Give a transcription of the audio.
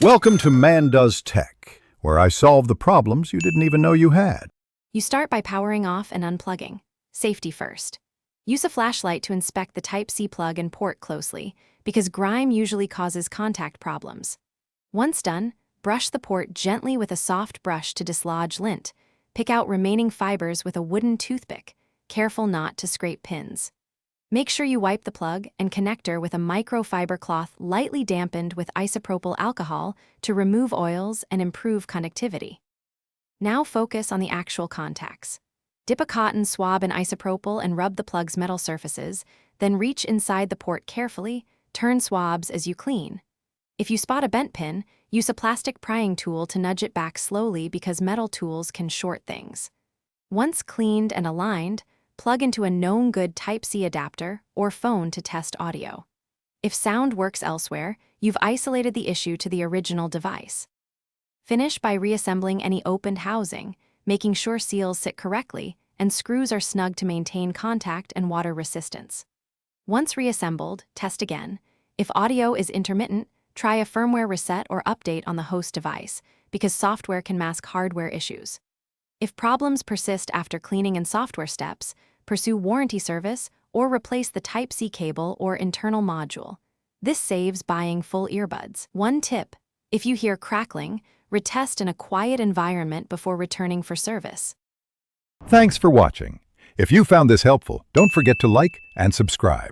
Welcome to Man Does Tech, where I solve the problems you didn't even know you had. You start by powering off and unplugging. Safety first. Use a flashlight to inspect the Type-C plug and port closely, because grime usually causes contact problems. Once done, brush the port gently with a soft brush to dislodge lint. Pick out remaining fibers with a wooden toothpick, careful not to scrape pins. Make sure you wipe the plug and connector with a microfiber cloth lightly dampened with isopropyl alcohol to remove oils and improve conductivity. Now focus on the actual contacts. Dip a cotton swab in isopropyl and rub the plug's metal surfaces, then reach inside the port carefully, turn swabs as you clean. If you spot a bent pin, use a plastic prying tool to nudge it back slowly because metal tools can short things. Once cleaned and aligned, plug into a known good Type-C adapter or phone to test audio. If sound works elsewhere, you've isolated the issue to the original device. Finish by reassembling any opened housing, making sure seals sit correctly and screws are snug to maintain contact and water resistance. Once reassembled, test again. If audio is intermittent, try a firmware reset or update on the host device, because software can mask hardware issues. If problems persist after cleaning and software steps, pursue warranty service or replace the Type-C cable or internal module. This saves buying full earbuds. One tip: if you hear crackling, retest in a quiet environment before returning for service. Thanks for watching. If you found this helpful, don't forget to like and subscribe.